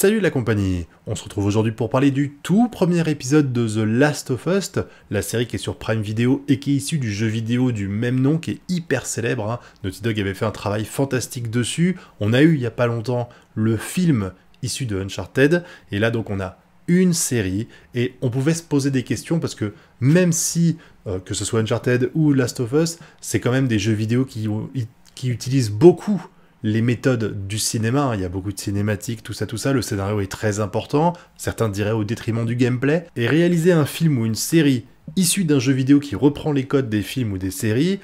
Salut la compagnie. On se retrouve aujourd'hui pour parler du tout premier épisode de The Last of Us, la série qui est sur Prime Video et qui est issue du jeu vidéo du même nom, qui est hyper célèbre. Naughty Dog avait fait un travail fantastique dessus. On a eu, il y a pas longtemps, le film issu de Uncharted, et là donc on a une série, et on pouvait se poser des questions, parce que même si, que ce soit Uncharted ou Last of Us, c'est quand même des jeux vidéo qui utilisent beaucoup les méthodes du cinéma, il y a beaucoup de cinématiques, tout ça, le scénario est très important, certains diraient au détriment du gameplay, et réaliser un film ou une série issue d'un jeu vidéo qui reprend les codes des films ou des séries,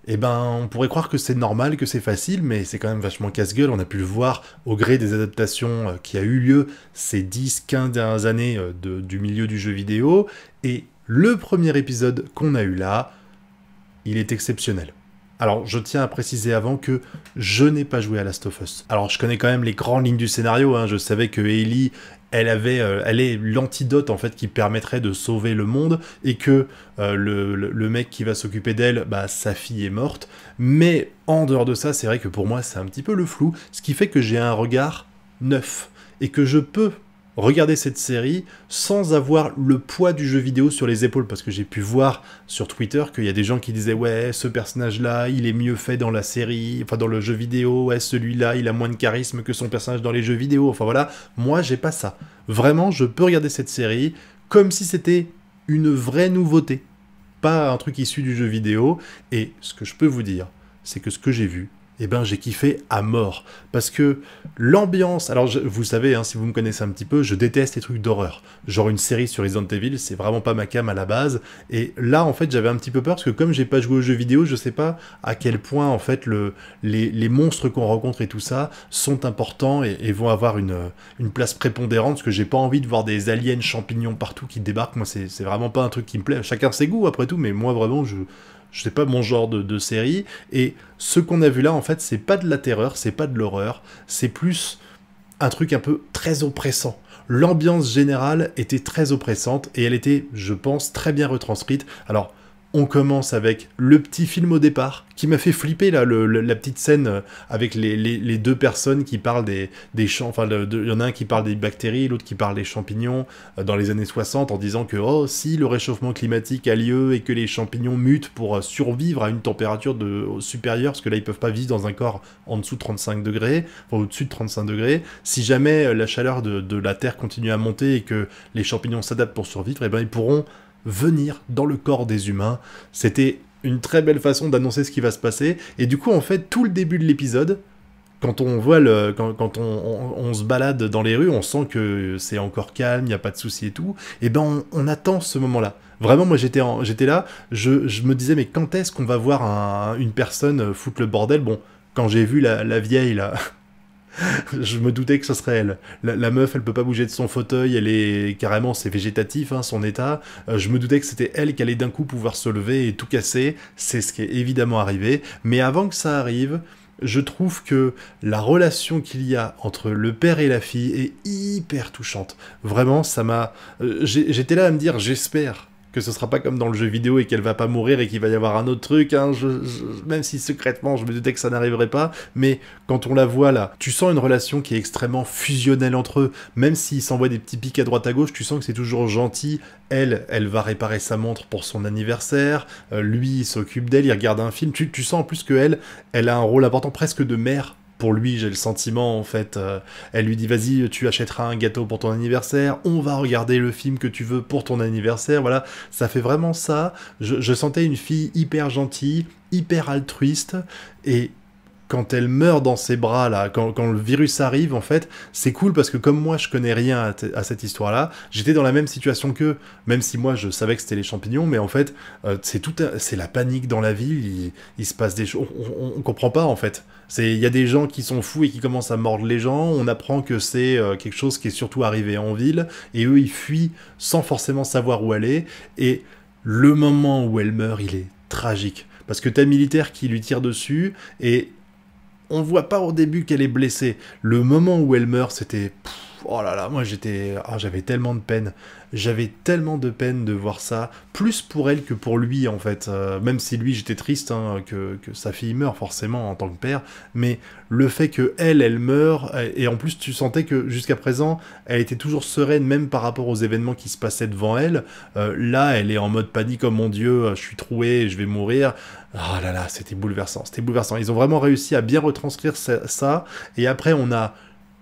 eh ben, on pourrait croire que c'est normal, que c'est facile, mais c'est quand même vachement casse-gueule. On a pu le voir au gré des adaptations qui a eu lieu ces 10-15 dernières années du milieu du jeu vidéo, et le premier épisode qu'on a eu là, il est exceptionnel. Alors, je tiens à préciser avant que je n'ai pas joué à Last of Us. Alors, je connais quand même les grandes lignes du scénario, je savais que Ellie, elle est l'antidote, en fait, qui permettrait de sauver le monde, et que le mec qui va s'occuper d'elle, sa fille est morte. Mais, en dehors de ça, c'est vrai que pour moi, c'est un petit peu le flou, ce qui fait que j'ai un regard neuf, et que je peux regarder cette série sans avoir le poids du jeu vidéo sur les épaules, parce que j'ai pu voir sur Twitter qu'il y a des gens qui disaient « Ouais, ce personnage-là, il est mieux fait dans la série, enfin dans le jeu vidéo, ouais, celui-là, il a moins de charisme que son personnage dans les jeux vidéo. » Enfin voilà, moi j'ai pas ça. Vraiment, je peux regarder cette série comme si c'était une vraie nouveauté, pas un truc issu du jeu vidéo, et ce que je peux vous dire, c'est que ce que j'ai vu, eh ben j'ai kiffé à mort, parce que l'ambiance, alors vous savez, si vous me connaissez un petit peu, je déteste les trucs d'horreur, genre une série sur Resident Evil, c'est vraiment pas ma came à la base, et là en fait j'avais un petit peu peur, parce que comme j'ai pas joué aux jeux vidéo, je sais pas à quel point en fait les monstres qu'on rencontre et tout ça sont importants et vont avoir une place prépondérante, parce que j'ai pas envie de voir des aliens champignons partout qui débarquent. Moi c'est vraiment pas un truc qui me plaît, chacun ses goûts après tout, mais moi vraiment c'est pas mon genre de série, et ce qu'on a vu là, en fait, c'est pas de la terreur, c'est pas de l'horreur, c'est plus un truc un peu très oppressant. L'ambiance générale était très oppressante, et elle était, je pense, très bien retranscrite. Alors, on commence avec le petit film au départ, qui m'a fait flipper, là, la petite scène avec les deux personnes qui parlent des champs, enfin, il y en a un qui parle des bactéries, l'autre qui parle des champignons, dans les années 60, en disant que, oh, si le réchauffement climatique a lieu et que les champignons mutent pour survivre à une température supérieure, parce que là, ils peuvent pas vivre dans un corps en dessous de 35 degrés, enfin, au-dessus de 35 degrés, si jamais la chaleur de la Terre continue à monter et que les champignons s'adaptent pour survivre, eh ben, ils pourront venir dans le corps des humains. C'était une très belle façon d'annoncer ce qui va se passer, et du coup en fait tout le début de l'épisode, quand on voit quand on se balade dans les rues, on sent que c'est encore calme, il n'y a pas de soucis et tout, et ben on attend ce moment-là. Vraiment, moi j'étais là, je me disais mais quand est-ce qu'on va voir une personne foutre le bordel. Bon, quand j'ai vu la vieille là, je me doutais que ce serait elle. La meuf, elle peut pas bouger de son fauteuil, elle est carrément, c'est végétatif, son état. Je me doutais que c'était elle qui allait d'un coup pouvoir se lever et tout casser. C'est ce qui est évidemment arrivé. Mais avant que ça arrive, je trouve que la relation qu'il y a entre le père et la fille est hyper touchante. Vraiment, ça m'a... J'étais là à me dire, j'espère que ce sera pas comme dans le jeu vidéo et qu'elle va pas mourir et qu'il va y avoir un autre truc, même si secrètement je me doutais que ça n'arriverait pas, mais quand on la voit là, tu sens une relation qui est extrêmement fusionnelle entre eux, même s'ils s'envoient des petits pics à droite à gauche, tu sens que c'est toujours gentil. Elle va réparer sa montre pour son anniversaire, lui il s'occupe d'elle, il regarde un film, tu sens en plus que elle a un rôle important, presque de mère. Pour lui, j'ai le sentiment, en fait, elle lui dit « Vas-y, tu achèteras un gâteau pour ton anniversaire, on va regarder le film que tu veux pour ton anniversaire. » Voilà, ça fait vraiment ça. Je sentais une fille hyper gentille, hyper altruiste, et quand elle meurt dans ses bras, là, quand le virus arrive, en fait, c'est cool parce que comme moi, je connais rien à cette histoire-là, j'étais dans la même situation qu'eux, même si moi, je savais que c'était les champignons, mais en fait, c'est la panique dans la ville, il se passe des choses, on comprend pas, en fait. Il y a des gens qui sont fous et qui commencent à mordre les gens, on apprend que c'est quelque chose qui est surtout arrivé en ville, et eux, ils fuient sans forcément savoir où aller, et le moment où elle meurt, il est tragique. Parce que t'as un militaire qui lui tire dessus, et on voit pas au début qu'elle est blessée. Le moment où elle meurt, c'était... oh là là, moi j'avais tellement de peine. J'avais tellement de peine de voir ça, plus pour elle que pour lui en fait. Même si lui j'étais triste hein, que sa fille meure forcément en tant que père, mais le fait que elle meure, et en plus tu sentais que jusqu'à présent elle était toujours sereine même par rapport aux événements qui se passaient devant elle. Là elle est en mode panique, oh mon dieu, je suis troué, je vais mourir. Oh là là, c'était bouleversant, c'était bouleversant. Ils ont vraiment réussi à bien retranscrire ça, et après on a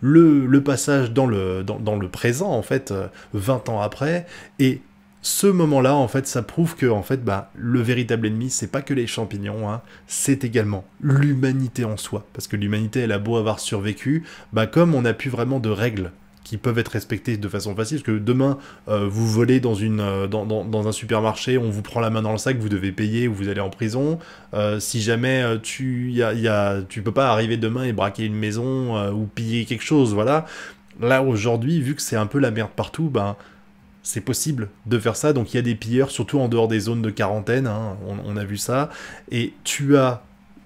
le passage dans le présent, en fait, 20 ans après, et ce moment-là, en fait, ça prouve que, en fait, bah, le véritable ennemi, c'est pas que les champignons, hein, c'est également l'humanité en soi. Parce que l'humanité, elle a beau avoir survécu, bah, comme on n'a plus vraiment de règles qui peuvent être respectées de façon facile, parce que demain, vous volez dans un supermarché, on vous prend la main dans le sac, vous devez payer ou vous allez en prison. Si jamais tu peux pas arriver demain et braquer une maison ou piller quelque chose, voilà. Là, aujourd'hui, vu que c'est un peu la merde partout, ben, c'est possible de faire ça. Donc il y a des pilleurs, surtout en dehors des zones de quarantaine, hein, on a vu ça. Et tu as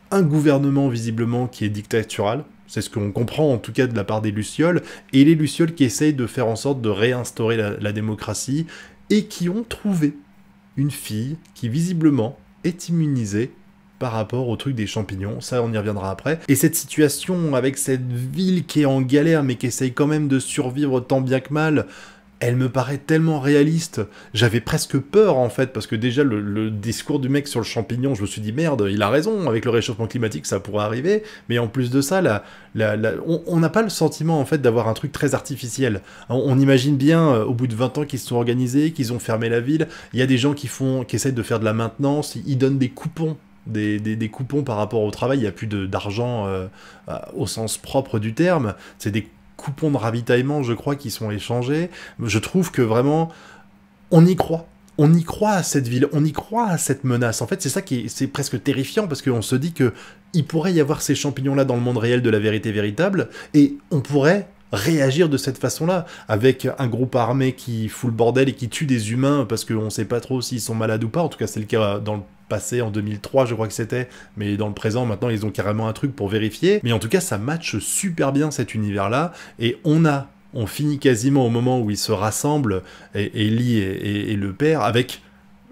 un gouvernement, visiblement, qui est dictatorial. C'est ce qu'on comprend en tout cas de la part des Lucioles, et les Lucioles qui essayent de faire en sorte de réinstaurer la démocratie, et qui ont trouvé une fille qui visiblement est immunisée par rapport au truc des champignons, ça on y reviendra après. Et cette situation avec cette ville qui est en galère mais qui essaye quand même de survivre tant bien que mal, elle me paraît tellement réaliste. J'avais presque peur en fait, parce que déjà le discours du mec sur le champignon, je me suis dit merde, il a raison, avec le réchauffement climatique ça pourrait arriver, mais en plus de ça, on n'a pas le sentiment en fait d'avoir un truc très artificiel. On imagine bien, au bout de 20 ans qu'ils se sont organisés, qu'ils ont fermé la ville, il y a des gens qui essaient de faire de la maintenance, ils donnent des coupons. Des coupons par rapport au travail, il n'y a plus d'argent au sens propre du terme, c'est des coupons de ravitaillement, je crois, qui sont échangés. Je trouve que vraiment, on y croit. On y croit à cette ville, on y croit à cette menace. En fait, c'est ça c'est presque terrifiant, parce qu'on se dit que il pourrait y avoir ces champignons-là dans le monde réel de la vérité véritable, et on pourrait réagir de cette façon-là, avec un groupe armé qui fout le bordel et qui tue des humains parce qu'on ne sait pas trop s'ils sont malades ou pas. En tout cas, c'est le cas dans le passé, en 2003, je crois que c'était, mais dans le présent, maintenant, ils ont carrément un truc pour vérifier. Mais en tout cas, ça matche super bien cet univers-là, et on finit quasiment au moment où ils se rassemblent, Ellie et le père, avec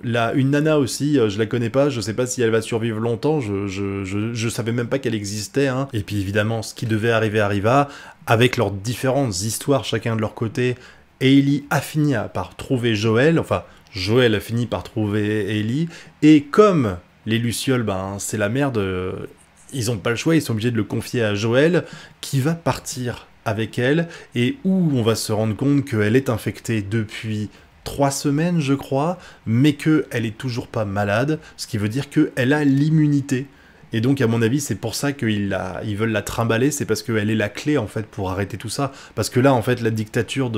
une nana aussi, je la connais pas, je sais pas si elle va survivre longtemps, je savais même pas qu'elle existait, hein. Et puis évidemment, ce qui devait arriver arriva, avec leurs différentes histoires chacun de leur côté. Ellie a fini par trouver Joël, enfin, Joël a fini par trouver Ellie, et comme les Lucioles, ben, c'est la merde, ils ont pas le choix, ils sont obligés de le confier à Joël, qui va partir avec elle, et où on va se rendre compte qu'elle est infectée depuis 3 semaines, je crois, mais qu'elle est toujours pas malade, ce qui veut dire qu'elle a l'immunité. Et donc, à mon avis, c'est pour ça qu'ils veulent la trimballer, c'est parce qu'elle est la clé, en fait, pour arrêter tout ça. Parce que là, en fait, la dictature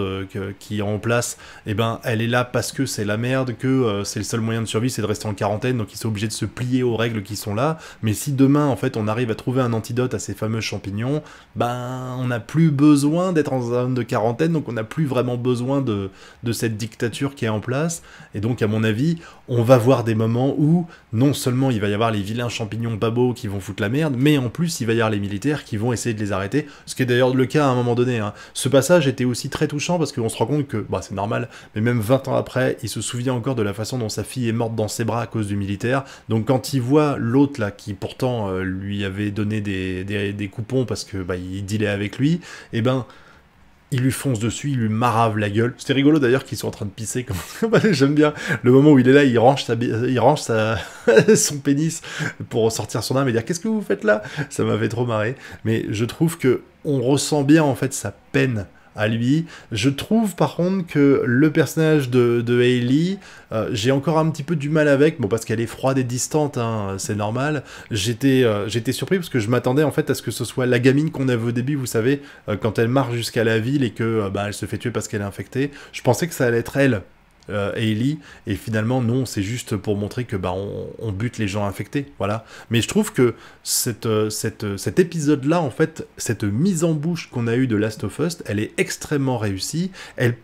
qui est en place, eh ben, elle est là parce que c'est la merde, que c'est le seul moyen de survie, c'est de rester en quarantaine, donc ils sont obligés de se plier aux règles qui sont là. Mais si demain, en fait, on arrive à trouver un antidote à ces fameux champignons, ben, on n'a plus besoin d'être en zone de quarantaine, donc on n'a plus vraiment besoin de cette dictature qui est en place. Et donc, à mon avis, on va voir des moments où, non seulement il va y avoir les vilains champignons pas beaux qui vont foutre la merde, mais en plus il va y avoir les militaires qui vont essayer de les arrêter, ce qui est d'ailleurs le cas à un moment donné, hein. Ce passage était aussi très touchant parce qu'on se rend compte que, bah c'est normal, mais même 20 ans après, il se souvient encore de la façon dont sa fille est morte dans ses bras à cause du militaire, donc quand il voit l'autre là, qui pourtant lui avait donné des coupons parce que bah, il dealait avec lui, et ben il lui fonce dessus, il lui marave la gueule. C'était rigolo d'ailleurs qu'ils soient en train de pisser. J'aime bien le moment où il est là, il range son pénis pour sortir son âme et dire qu'est-ce que vous faites là? Ça m'avait trop marré. Mais je trouve que on ressent bien en fait sa peine à lui. Je trouve par contre que le personnage de Hayley, j'ai encore un petit peu du mal avec, bon parce qu'elle est froide et distante, hein, c'est normal. J'étais surpris parce que je m'attendais en fait à ce que ce soit la gamine qu'on avait au début, vous savez, quand elle marche jusqu'à la ville et que elle se fait tuer parce qu'elle est infectée. Je pensais que ça allait être elle, Hayley, et finalement non, c'est juste pour montrer que on bute les gens infectés, voilà. Mais je trouve que cet épisode-là, en fait, cette mise en bouche qu'on a eue de Last of Us, elle est extrêmement réussie, elle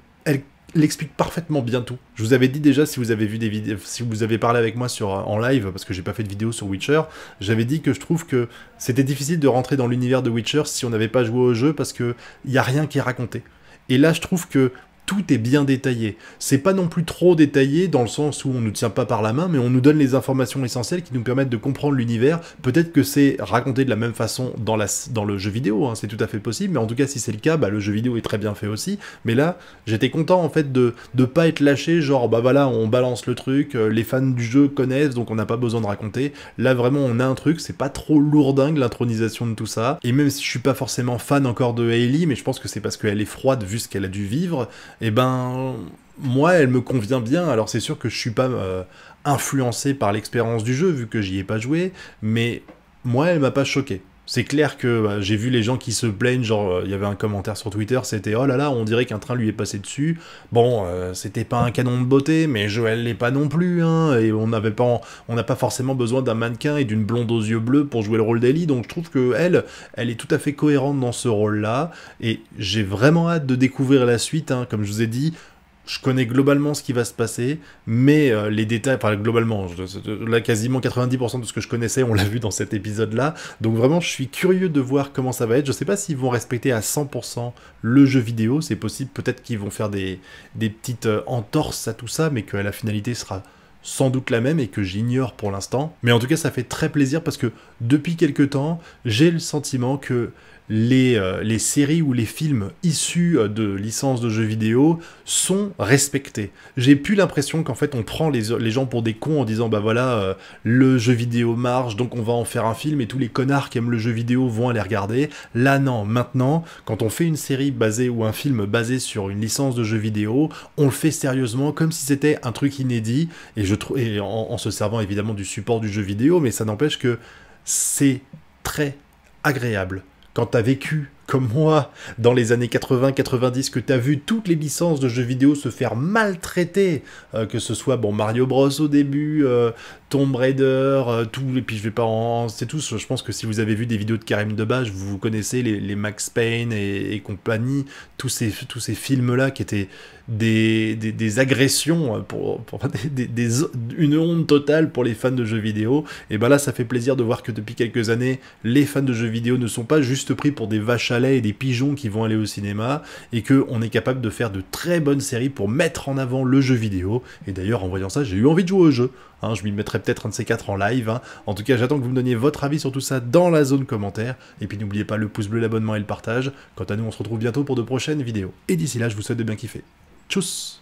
explique parfaitement bien tout. Je vous avais dit déjà, si vous avez vu des vidéos, si vous avez parlé avec moi en live, parce que j'ai pas fait de vidéo sur Witcher, j'avais dit que je trouve que c'était difficile de rentrer dans l'univers de Witcher si on n'avait pas joué au jeu, parce que y a rien qui est raconté. Et là, je trouve que tout est bien détaillé. C'est pas non plus trop détaillé dans le sens où on nous tient pas par la main, mais on nous donne les informations essentielles qui nous permettent de comprendre l'univers. Peut-être que c'est raconté de la même façon dans le jeu vidéo, hein, c'est tout à fait possible, mais en tout cas si c'est le cas, bah, le jeu vidéo est très bien fait aussi. Mais là, j'étais content en fait de pas être lâché, genre bah voilà, on balance le truc, les fans du jeu connaissent, donc on n'a pas besoin de raconter. Là vraiment on a un truc, c'est pas trop lourdingue l'intronisation de tout ça. Et même si je suis pas forcément fan encore de Hayley, mais je pense que c'est parce qu'elle est froide vu ce qu'elle a dû vivre, et ben moi elle me convient bien. Alors c'est sûr que je suis pas influencé par l'expérience du jeu vu que j'y ai pas joué, mais moi elle m'a pas choqué. C'est clair que bah, j'ai vu les gens qui se plaignent, genre il y avait un commentaire sur Twitter, c'était oh là là, on dirait qu'un train lui est passé dessus. Bon, c'était pas un canon de beauté, mais Joël l'est pas non plus, hein, et on n'a pas forcément besoin d'un mannequin et d'une blonde aux yeux bleus pour jouer le rôle d'Ellie, donc je trouve que elle est tout à fait cohérente dans ce rôle-là, et j'ai vraiment hâte de découvrir la suite, hein, comme je vous ai dit. Je connais globalement ce qui va se passer, mais les détails, enfin globalement, là quasiment 90% de ce que je connaissais, on l'a vu dans cet épisode-là, donc vraiment je suis curieux de voir comment ça va être. Je sais pas s'ils vont respecter à 100% le jeu vidéo, c'est possible, peut-être qu'ils vont faire des petites entorses à tout ça, mais que la finalité sera sans doute la même et que j'ignore pour l'instant. Mais en tout cas ça fait très plaisir parce que depuis quelques temps, j'ai le sentiment que les séries ou les films issus de licences de jeux vidéo sont respectés. J'ai plus l'impression qu'en fait on prend les gens pour des cons en disant bah voilà, le jeu vidéo marche donc on va en faire un film et tous les connards qui aiment le jeu vidéo vont aller regarder. Là non, maintenant quand on fait une série basée ou un film basé sur une licence de jeu vidéo, on le fait sérieusement comme si c'était un truc inédit et en se servant évidemment du support du jeu vidéo, mais ça n'empêche que c'est très agréable quand t'as vécu, comme moi, dans les années 80-90, que t'as vu toutes les licences de jeux vidéo se faire maltraiter, que ce soit bon Mario Bros au début, Tomb Raider, tout, et puis je vais pas en c'est tout, je pense que si vous avez vu des vidéos de Karim Debache, vous connaissez les Max Payne et compagnie, tous ces films-là qui étaient des agressions, une honte totale pour les fans de jeux vidéo, et ben là ça fait plaisir de voir que depuis quelques années, les fans de jeux vidéo ne sont pas juste pris pour des vaches à lait et des pigeons qui vont aller au cinéma, et qu'on est capable de faire de très bonnes séries pour mettre en avant le jeu vidéo, et d'ailleurs en voyant ça j'ai eu envie de jouer au jeu. Hein, je m'y mettrai peut-être un de ces quatre en live. Hein. En tout cas, j'attends que vous me donniez votre avis sur tout ça dans la zone commentaire. Et puis n'oubliez pas le pouce bleu, l'abonnement et le partage. Quant à nous, on se retrouve bientôt pour de prochaines vidéos. Et d'ici là, je vous souhaite de bien kiffer. Tchuss!